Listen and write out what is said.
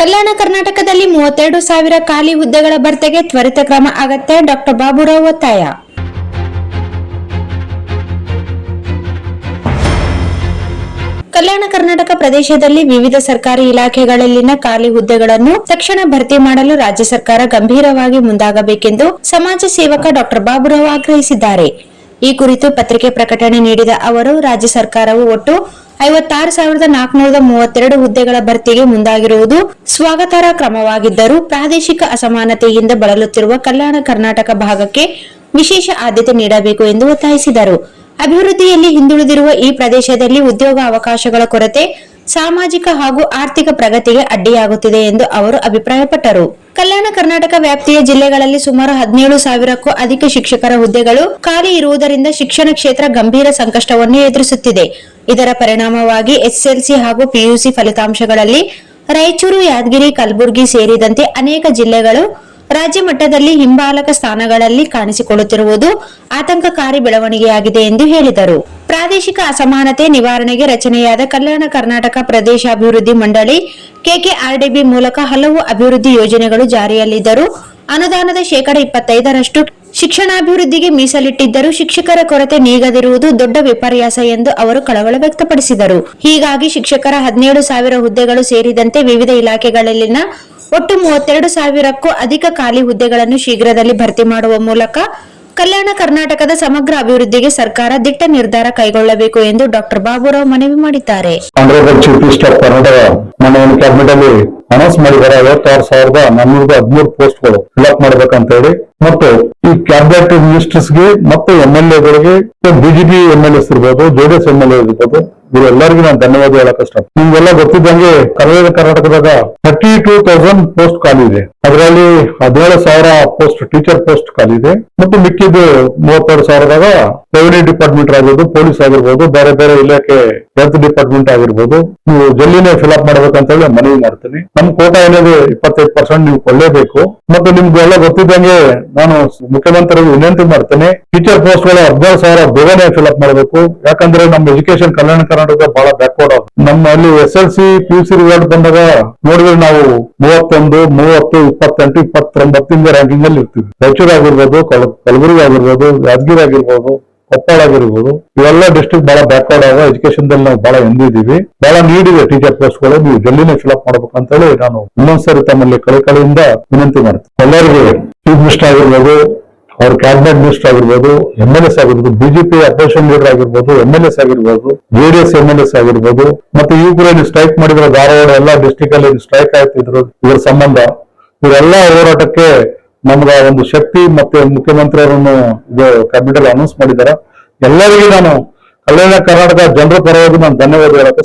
ಕಲ್ಯಾಣ ಕರ್ನಾಟಕದಲ್ಲಿ 32,000 ಖಾಲಿ ಹುದ್ದೆಗಳ ಭರ್ತಿಗೆ ತ್ವರಿತ ಕ್ರಮ ಅಗತ್ಯ. ಡಾಕ್ಟರ್ ಬಾಬುರಾವ್ ಒತ್ತಾಯ. ಕಲ್ಯಾಣ ಕರ್ನಾಟಕ ಪ್ರದೇಶದಲ್ಲಿ ವಿವಿಧ ಸರ್ಕಾರಿ ಇಲಾಖೆಗಳಲ್ಲಿನ ಖಾಲಿ ಹುದ್ದೆಗಳನ್ನು ತಕ್ಷಣ ಭರ್ತಿ ಮಾಡಲು ರಾಜ್ಯ ಸರ್ಕಾರ ಗಂಭೀರವಾಗಿ ಮುಂದಾಗಬೇಕೆಂದು ಸಮಾಜ ಸೇವಕ ಡಾಕ್ಟರ್ ಬಾಬುರಾವ್ ಆಗ್ರಹಿಸಿದ್ದಾರೆ. ಈ ಕುರಿತು ಪತ್ರಿಕೆ ಪ್ರಕಟಣೆ ನೀಡಿದ ಅವರು, ರಾಜ್ಯ ಸರ್ಕಾರವು ಒಟ್ಟು 56,432 ಹುದ್ದೆಗಳ ಭರ್ತಿಗೆ ಮುಂದಾಗಿರುವುದು ಸ್ವಾಗತಾರ್ಹ ಕ್ರಮವಾಗಿದ್ದರೂ ಪ್ರಾದೇಶಿಕ ಅಸಮಾನತೆಯಿಂದ ಬಳಲುತ್ತಿರುವ ಕಲ್ಯಾಣ ಕರ್ನಾಟಕ ಭಾಗಕ್ಕೆ ವಿಶೇಷ ಆದ್ಯತೆ ನೀಡಬೇಕು ಎಂದು ಒತ್ತಾಯಿಸಿದರು. ಅಭಿವೃದ್ಧಿಯಲ್ಲಿ ಹಿಂದುಳಿದಿರುವ ಈ ಪ್ರದೇಶದಲ್ಲಿ ಉದ್ಯೋಗ ಅವಕಾಶಗಳ ಕೊರತೆ ಸಾಮಾಜಿಕ ಹಾಗೂ ಆರ್ಥಿಕ ಪ್ರಗತಿಗೆ ಅಡ್ಡಿಯಾಗುತ್ತಿದೆ ಎಂದು ಅವರು ಅಭಿಪ್ರಾಯಪಟ್ಟರು. ಕಲ್ಯಾಣ ಕರ್ನಾಟಕ ವ್ಯಾಪ್ತಿಯ ಜಿಲ್ಲೆಗಳಲ್ಲಿ ಸುಮಾರು 17,000ಕ್ಕೂ ಅಧಿಕ ಶಿಕ್ಷಕರ ಹುದ್ದೆಗಳು ಖಾಲಿ ಇರುವುದರಿಂದ ಶಿಕ್ಷಣ ಕ್ಷೇತ್ರ ಗಂಭೀರ ಸಂಕಷ್ಟವನ್ನು ಎದುರಿಸುತ್ತಿದೆ. ಇದರ ಪರಿಣಾಮವಾಗಿ ಎಸ್ಎಸ್ಎಲ್ಸಿ ಹಾಗೂ ಪಿಯುಸಿ ಫಲಿತಾಂಶಗಳಲ್ಲಿ ರಾಯಚೂರು, ಯಾದಗಿರಿ, ಕಲಬುರಗಿ ಸೇರಿದಂತೆ ಅನೇಕ ಜಿಲ್ಲೆಗಳು ರಾಜ್ಯ ಮಟ್ಟದಲ್ಲಿ ಹಿಂಬಾಲಕ ಸ್ಥಾನಗಳಲ್ಲಿ ಕಾಣಿಸಿಕೊಳ್ಳುತ್ತಿರುವುದು ಆತಂಕಕಾರಿ ಬೆಳವಣಿಗೆಯಾಗಿದೆ ಎಂದು ಹೇಳಿದರು. ಪ್ರಾದೇಶಿಕ ಅಸಮಾನತೆ ನಿವಾರಣೆಗೆ ರಚನೆಯಾದ ಕಲ್ಯಾಣ ಕರ್ನಾಟಕ ಪ್ರದೇಶಾಭಿವೃದ್ಧಿ ಮಂಡಳಿ ಕೆಕೆಆರ್ಡಿಬಿ ಮೂಲಕ ಹಲವು ಅಭಿವೃದ್ಧಿ ಯೋಜನೆಗಳು ಜಾರಿಯಲ್ಲಿದ್ದರೂ ಅನುದಾನದ 25% ಶಿಕ್ಷಣಾಭಿವೃದ್ಧಿಗೆ ಮೀಸಲಿಟ್ಟಿದ್ದರೂ ಶಿಕ್ಷಕರ ಕೊರತೆ ನೀಗದಿರುವುದು ದೊಡ್ಡ ವಿಪರ್ಯಾಸ ಎಂದು ಅವರು ಕಳವಳ ವ್ಯಕ್ತಪಡಿಸಿದರು. ಹೀಗಾಗಿ ಶಿಕ್ಷಕರ 17,000 ಹುದ್ದೆಗಳು ಸೇರಿದಂತೆ ವಿವಿಧ ಇಲಾಖೆಗಳಲ್ಲಿನ ಒಟ್ಟು 32,000ಕ್ಕೂ ಅಧಿಕ ಖಾಲಿ ಹುದ್ದೆಗಳನ್ನು ಶೀಘ್ರದಲ್ಲಿ ಭರ್ತಿ ಮಾಡುವ ಮೂಲಕ ಕಲ್ಯಾಣ ಕರ್ನಾಟಕದ ಸಮಗ್ರ ಅಭಿವೃದ್ಧಿಗೆ ಸರ್ಕಾರ ದಿಟ್ಟ ನಿರ್ಧಾರ ಕೈಗೊಳ್ಳಬೇಕು ಎಂದು ಡಾಕ್ಟರ್ ಬಾಬುರಾವ್ ಮನವಿ ಮಾಡಿದ್ದಾರೆ. ಅನೌನ್ಸ್ ಮಾಡಿದ್ದಾರೆ 56,413 ಪೋಸ್ಟ್ಗಳು ಫಿಲ್ಅಪ್ ಮಾಡ್ಬೇಕಂತ ಹೇಳಿ. ಮತ್ತು ಈ ಕ್ಯಾಬಿನೆಟ್ ಮಿನಿಸ್ಟರ್ಸ್ಗೆ ಮತ್ತು MLAಗಳಿಗೆ, ಬಿಜೆಪಿ MLAs ಇರ್ಬೋದು, ಜೆಡಿಎಸ್ MLA ಇರ್ಬೋದು, ಇವರೆಲ್ಲರಿಗೂ ನಾನು ಧನ್ಯವಾದ ಹೇಳಕ್ ಇಷ್ಟ. ನಿಮ್ಗೆಲ್ಲ ಗೊತ್ತಿದ್ದಂಗೆ ಕರ್ನಾಟಕ ಕರ್ನಾಟಕದಾಗ 32,000 ಪೋಸ್ಟ್ ಖಾಲಿ ಇದೆ. ಅದರಲ್ಲಿ 17,000 ಪೋಸ್ಟ್ ಟೀಚರ್ ಪೋಸ್ಟ್ ಖಾಲಿ ಇದೆ. ಮತ್ತು ಮಿಕ್ಕಿದ್ದು 32,000ದಾಗ ರೆವಿನ್ಯೂ ಡಿಪಾರ್ಟ್ಮೆಂಟ್ ಆಗಿರ್ಬೋದು, ಪೊಲೀಸ್ ಆಗಿರ್ಬೋದು, ಬೇರೆ ಬೇರೆ ಇಲಾಖೆ ಹೆಲ್ತ್ ಡಿಪಾರ್ಟ್ಮೆಂಟ್ ಆಗಿರ್ಬೋದು, ನೀವು ಜಲ್ದಿನೇ ಫಿಲ್ಅಪ್ ಮಾಡ್ಬೇಕಂತ ಹೇಳಿ ಮನವಿ ಮಾಡ್ತೀನಿ. ನಮ್ ಕೋಟಾ ಏನಿದೆ 25% ನೀವು ಕೊಳ್ಳೇಬೇಕು. ಮತ್ತು ನಿಮ್ಗೆಲ್ಲ ಗೊತ್ತಿದ್ದಂಗೆ ನಾನು ಮುಖ್ಯಮಂತ್ರಿಗೆ ವಿನಂತಿ ಮಾಡ್ತೇನೆ, ಟೀಚರ್ ಪೋಸ್ಟ್ ಗಳು 14,000 ಬೇಗನೆ ಫಿಲ್ಅಪ್ ಮಾಡಬೇಕು. ಯಾಕಂದ್ರೆ ನಮ್ಮ ಎಜುಕೇಶನ್ ಕಲ್ಯಾಣ ಕರ್ನಾಟಕ ಬಹಳ ಬ್ಯಾಕ್ವರ್ಡ್ ಆಗುತ್ತೆ. ನಮ್ಮಲ್ಲಿ SLC PUC ರಿಸಲ್ಟ್ ಬಂದಾಗ ನೋಡಿದ್ರೆ ನಾವು 31, 30, 28, 29 ರ್ಯಾಂಕಿಂಗ್ ಅಲ್ಲಿ ಇರ್ತೀವಿ. ರಾಯಚೂರು ಆಗಿರ್ಬೋದು, ಕಲಬುರಗಿ ಆಗಿರ್ಬೋದು, ಯಾದಗಿರಿ ಆಗಿರ್ಬೋದು, ಕೊಪ್ಪಳ ಆಗಿರ್ಬೋದು, ಇವೆಲ್ಲ ಡಿಸ್ಟ್ರಿಕ್ಟ್ ಬಹಳ ಬ್ಯಾಕ್ವರ್ಡ್ ಆಗ ಎಜುಕೇಶನ್ ದಲ್ಲಿ ನಾವು ಬಹಳ ಹಿಂದಿದ್ದೀವಿ. ಬಹಳ ನೀಡಿದೆ ಟೀಚರ್ ಪೋಸ್ಟ್ ಗಳು. ನೀವು ಜಲ್ದಿನೇ ಫಿಲ್ಅಪ್ ಮಾಡ್ಬೇಕಂತ ಹೇಳಿ ನಾನು ಇನ್ನೊಂದ್ಸರಿ ತಮ್ಮಲ್ಲಿ ಕಳೆಯಿಂದ ವಿನಂತಿ ಮಾಡ್ತೀನಿ. ಎಲ್ಲರಿಗೂ ಚೀಫ್ ಮಿನಿಸ್ಟರ್ ಆಗಿರ್ಬೋದು, ಅವ್ರ ಕ್ಯಾಬಿನೆಟ್ ಮಿನಿಸ್ಟರ್ ಆಗಿರ್ಬೋದು, MLAs ಆಗಿರ್ಬೋದು, ಬಿಜೆಪಿ ಅಪೋಸಿಷನ್ ಲೀಡರ್ ಆಗಿರ್ಬೋದು, MLAs ಆಗಿರ್ಬೋದು, JDS MLAs ಆಗಿರ್ಬೋದು, ಮತ್ತೆ ಇವುಗಳು ಸ್ಟ್ರೈಕ್ ಮಾಡಿದ್ರೆ ಧಾರವಾಡ ಎಲ್ಲ ಡಿಸ್ಟ್ರಿಕ್ಟ್ ಅಲ್ಲಿ ಸ್ಟ್ರೈಕ್ ಆಗ್ತಿದ್ರು. ಇದರ ಸಂಬಂಧ ಇವರೆಲ್ಲ ಹೋರಾಟಕ್ಕೆ ನಮ್ಗ ಒಂದು ಶಕ್ತಿ ಮತ್ತೆ ಮುಖ್ಯಮಂತ್ರಿ ಅವರನ್ನು ಇದು ಕ್ಯಾಬಿನೆಟ್ ಅಲ್ಲಿ ಅನೌನ್ಸ್ ಮಾಡಿದ್ದಾರೆ. ಎಲ್ಲರಿಗೂ ನಾನು ಕಲ್ಯಾಣ ಕರ್ನಾಟಕ ಜನರ ಪರವಾಗಿ ನಾನು ಧನ್ಯವಾದ ಹೇಳಕ್ಕೆ